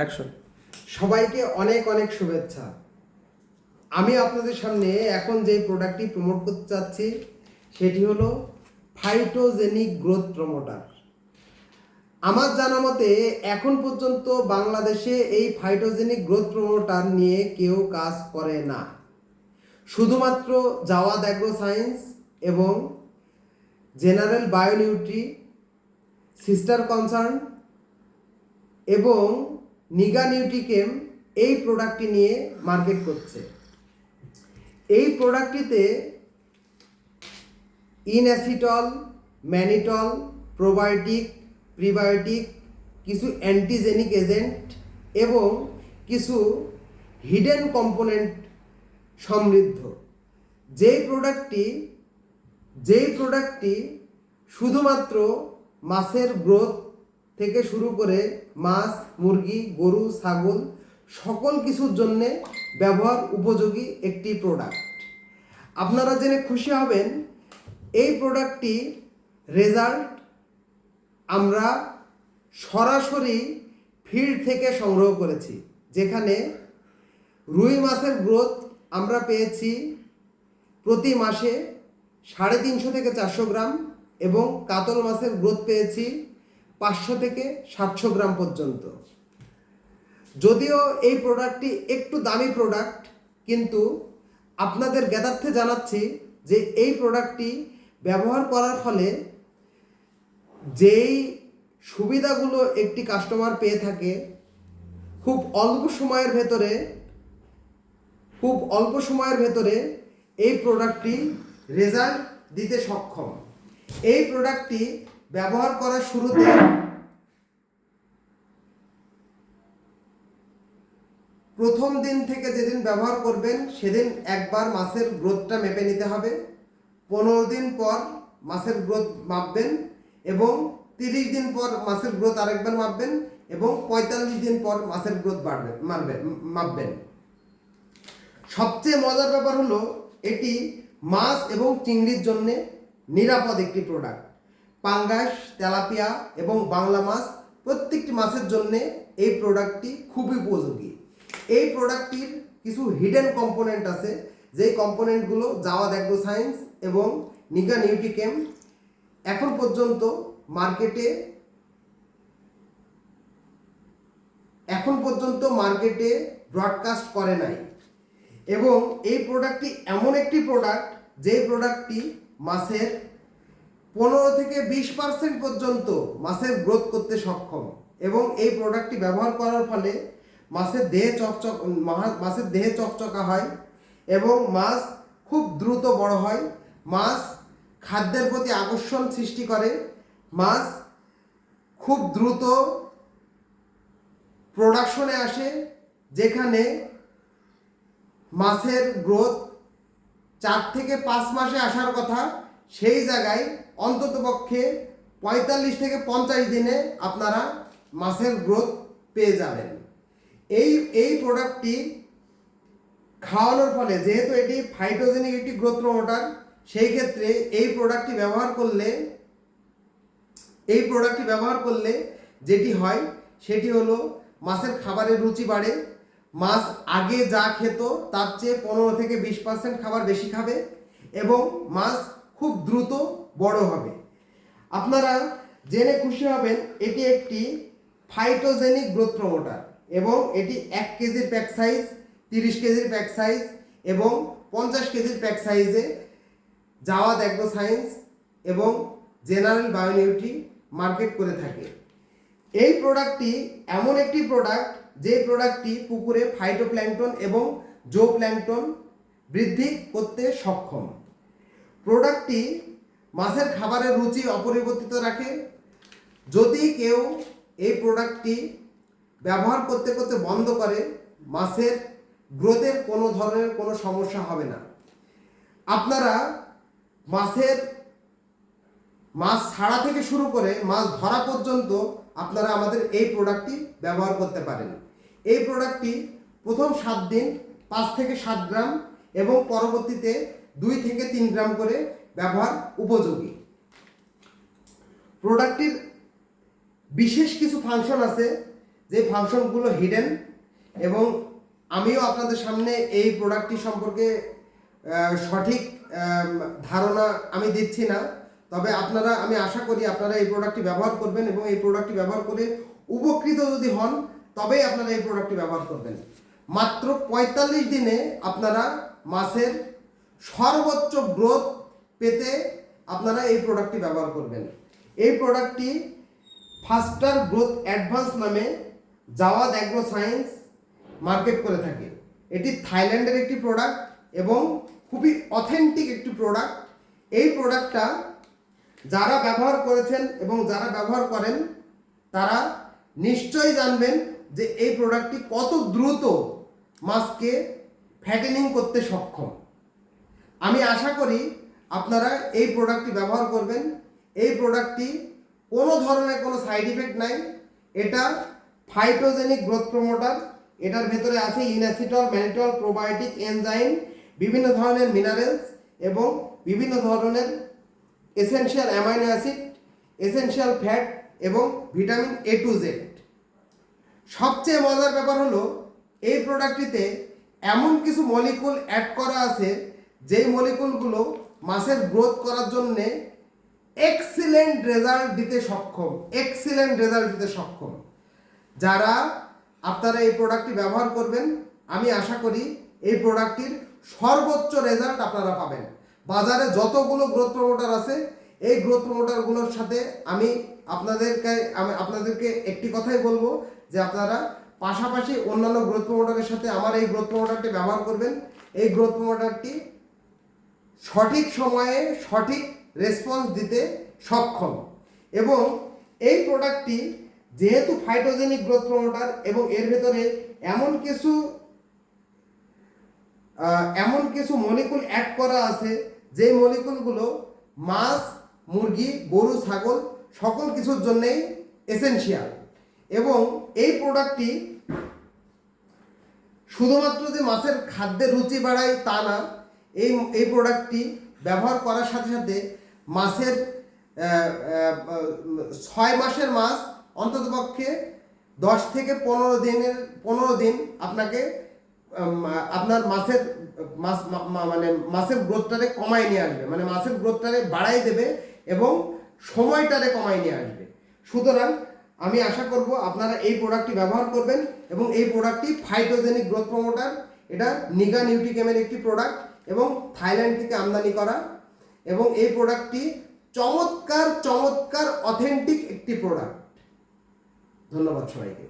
Action. সবাইকে অনেক অনেক শুভেচ্ছা। আমি আপনাদের সামনে এখন যে প্রোডাক্টটি প্রমোট করতে চাচ্ছি সেটি হলো ফাইটোজেনিক গ্রোথ প্রমোটার। আমার জানা মতে এখন পর্যন্ত বাংলাদেশে এই ফাইটোজেনিক গ্রোথ প্রমোটার নিয়ে কেউ কাজ করে না। শুধুমাত্র জাওয়াদ অ্যাগ্রো সায়েন্স এবং জেনারেল বায়োনিউট্রি, সিস্টার কনসার্ন এবং নিগা নিউট্রিকেম এই প্রোডাক্টটি নিয়ে মার্কেট করছে। এই প্রোডাক্টটিতে ইনঅ্যাসিটল, ম্যানিটল, প্রোবায়োটিক, প্রিবায়োটিক, কিছু অ্যান্টিজেনিক এজেন্ট এবং কিছু হিডেন কম্পোনেন্ট সমৃদ্ধ। যেই প্রোডাক্টটি শুধুমাত্র মাছের গ্রোথ থেকে শুরু করে মাছ, মুরগি, গরু, ছাগল সকল কিছুর জন্যে ব্যবহার উপযোগী একটি প্রোডাক্ট। আপনারা জেনে খুশি হবেন, এই প্রোডাক্টটি রেজাল্ট আমরা সরাসরি ফিল্ড থেকে সংগ্রহ করেছি, যেখানে রুই মাছের গ্রোথ আমরা পেয়েছি প্রতি মাসে 350 থেকে 400 গ্রাম এবং কাতল মাছের গ্রোথ পেয়েছি 500 থেকে 700 গ্রাম পর্যন্ত। যদিও এই প্রোডাক্টটি একটু দামি প্রোডাক্ট, কিন্তু আপনাদের জ্ঞাতার্থে জানাচ্ছি যে এই প্রোডাক্টটি ব্যবহার করার ফলে যেই সুবিধাগুলো একটি কাস্টমার পেয়ে থাকে খুব অল্প সময়ের ভেতরে এই প্রোডাক্টটি রেজাল্ট দিতে সক্ষম। এই প্রোডাক্টটি ব্যবহার করার শুরুতে প্রথম দিন থেকে যেদিন ব্যবহার করবেন সেদিন একবার মাছের গ্রোথটা মেপে নিতে হবে। 15 দিন পর মাছের গ্রোথ মাপবেন এবং 30 দিন পর মাছের গ্রোথ আরেকবার মাপবেন এবং 45 দিন পর মাছের গ্রোথ মাপবেন। সবচেয়ে মজার ব্যাপার হলো এটি মাছ এবং চিংড়ির জন্য নিরাপদ একটি প্রোডাক্ট। পাঙ্গাস, তেলাপিয়া এবং বাংলা মাছ প্রত্যেকটি মাছের জন্য এই প্রোডাক্টটি খুবই উপযোগী। এই প্রোডাক্টটির কিছু হিডেন কম্পোনেন্ট আছে, যেই কম্পোনেন্টগুলো জাওয়াদ অ্যাগ্রো সায়েন্স এবং নিগা নিউট্রিকেম এখন পর্যন্ত মার্কেটে ব্রডকাস্ট করে নাই। এবং এই প্রোডাক্টটি এমন একটি প্রোডাক্ট যে প্রোডাক্টটি মাছের 15 থেকে 20% পর্যন্ত মাছের গ্রোথ করতে সক্ষম। এবং এই প্রোডাক্টটি ব্যবহার করার ফলে মাছের দেহে চকচকা হয় এবং মাছ খুব দ্রুত বড় হয়। মাছ খাদ্যের প্রতি আকর্ষণ সৃষ্টি করে। মাছ খুব দ্রুত প্রোডাকশনে আসে, যেখানে মাছের গ্রোথ 4 থেকে 5 মাসে আসার কথা, সেই জায়গায় অন্ততপক্ষে 45 থেকে 50 দিনে আপনারা মাছের গ্রোথ পেয়ে যাবেন। এই প্রোডাক্টটি খাওয়ানোর ফলে, যেহেতু এটি ফাইটোজেনিক একটি গ্রোথ প্রমোটার, সেই ক্ষেত্রে এই প্রোডাক্টটি ব্যবহার করলে যেটি হয় সেটি হলো মাছের খাবারের রুচি বাড়ে। মাছ আগে যা খেত তার চেয়ে 15 থেকে 20% খাবার বেশি খাবে এবং মাছ খুব দ্রুত বড় হবে। আপনারা জেনে খুশি হবেন, এটি একটি ফাইটোজেনিক গ্রোথ প্রমোটার এবং এটি 1 কেজির প্যাক সাইজ, 30 কেজির প্যাক সাইজ এবং 50 কেজির প্যাক সাইজে জাওয়াদ অ্যাগ্রো সায়েন্স এবং জেনারেল বায়োনিউট্রি মার্কেট করে থাকে। এই প্রোডাক্টটি এমন একটি প্রোডাক্ট যে প্রোডাক্টটি পুকুরে ফাইটোপ্ল্যাঙ্কটন এবং জোপ্ল্যাঙ্কটন বৃদ্ধি করতে সক্ষম। প্রোডাক্টটি মাছের খাবারের রুচি অপরিবর্তিত রাখে। যদি কেউ এই প্রোডাক্টটি ব্যবহার করতে করতে বন্ধ করে, মাছের গ্রোথের কোনো ধরনের কোনো সমস্যা হবে না। আপনারা মাছ ছাড়া থেকে শুরু করে মাছ ধরা পর্যন্ত আপনারা আমাদের এই প্রোডাক্টটি ব্যবহার করতে পারেন। এই প্রোডাক্টটি প্রথম 7 দিন 5 থেকে 7 গ্রাম এবং পরবর্তীতে 2 থেকে 3 গ্রাম করে ব্যবহার উপযোগী। প্রোডাক্টটির বিশেষ কিছু ফাংশন আছে, যে ফাংশনগুলো হিডেন, এবং আমিও আপনাদের সামনে এই প্রোডাক্টটি সম্পর্কে সঠিক ধারণা আমি দিচ্ছি না। তবে আমি আশা করি আপনারা এই প্রোডাক্টটি ব্যবহার করবেন এবং এই প্রোডাক্টটি ব্যবহার করে উপকৃত যদি হন তবেই আপনারা এই প্রোডাক্টটি ব্যবহার করবেন। মাত্র 45 দিনে আপনারা মাছের সর্বোচ্চ গ্রোথ পেতে আপনারা এই প্রোডাক্টটি ব্যবহার করবেন। এই প্রোডাক্টটি ফাস্টার গ্রোথ অ্যাডভান্স নামে জাওয়াদ অ্যাগ্রো সায়েন্স মার্কেট করে থাকে। এটি থাইল্যান্ডের একটি প্রোডাক্ট এবং খুবই অথেন্টিক একটি প্রোডাক্ট। এই প্রোডাক্টটা যারা ব্যবহার করেছেন এবং যারা ব্যবহার করেন তারা নিশ্চয়ই জানবেন যে এই প্রোডাক্টটি কত দ্রুত মাছকে ফ্যাটেনিং করতে সক্ষম। আমি আশা করি আপনারা এই প্রোডাক্টটি ব্যবহার করবেন। এই প্রোডাক্টটি কোনো ধরনের কোনো সাইড ইফেক্ট নাই। এটা ফাইটোজেনিক গ্রোথ প্রমোটার, এটার ভেতরে আছে ইনঅ্যাসিটল, ম্যানিটল, প্রোবায়োটিক, এনজাইম, বিভিন্ন ধরনের মিনারেলস এবং বিভিন্ন ধরনের essential amino acid, essential fat এবং ভিটামিন A to Z। সবচেয়ে মজার ব্যাপার হলো এই প্রোডাক্টটিতে এমন কিছু মলিকুল অ্যাড করা আছে যেই মলিকুলগুলো মাছের গ্রোথ করার জন্যে এক্সিলেন্ট রেজাল্ট দিতে সক্ষম। যারা আপনারা এই প্রোডাক্টটি ব্যবহার করবেন আমি আশা করি এই প্রোডাক্টটির সর্বোচ্চ রেজাল্ট আপনারা পাবেন। বাজারে যতগুলো গ্রোথ প্রমোটার আছে এই গ্রোথ প্রমোটারগুলোর সাথে আমি আপনাদেরকে একটি কথাই বলবো যে আপনারা পাশাপাশি অন্যান্য গ্রোথ প্রমোটারের সাথে আমার এই গ্রোথ প্রমোটারটি ব্যবহার করবেন। এই গ্রোথ প্রমোটারটি সঠিক সময়ে সঠিক রেসপন্স দিতে সক্ষম এবং এই প্রোডাক্টটি যেহেতু ফাইটোজেনিক গ্রোথ প্রমোটার এবং এর ভেতরে এমন কিছু মলিকুল অ্যাড করা আছে যে মলিকুলগুলো মাছ, মুরগি, গরু, ছাগল সকল কিছুর জন্যেই এসেনশিয়াল। এবং এই প্রোডাক্টটি শুধুমাত্র যে মাছের খাদ্যের রুচি বাড়ায় তা না, এই প্রোডাক্টটি ব্যবহার করার সাথে সাথে মাছের 6 মাসের মাছ অন্ততপক্ষে 10 থেকে 15 দিন আপনাকে আপনার মাছের গ্রোথটারে কমায় নিয়ে আসবে, মানে মাছের গ্রোথটারে বাড়াই দেবে এবং সময়টারে কমায় নিয়ে আসবে। সুতরাং আমি আশা করব আপনারা এই প্রোডাক্টটি ব্যবহার করবেন এবং এই প্রোডাক্টটি ফাইটোজেনিক গ্রোথ প্রমোটার। এটা নিগা নিউট্রিকেমের একটি প্রোডাক্ট এবং থাইল্যান্ড থেকে আমদানি করা এবং এই প্রোডাক্টটি চমৎকার অথেন্টিক একটি প্রোডাক্ট। ধন্যবাদ সবাইকে।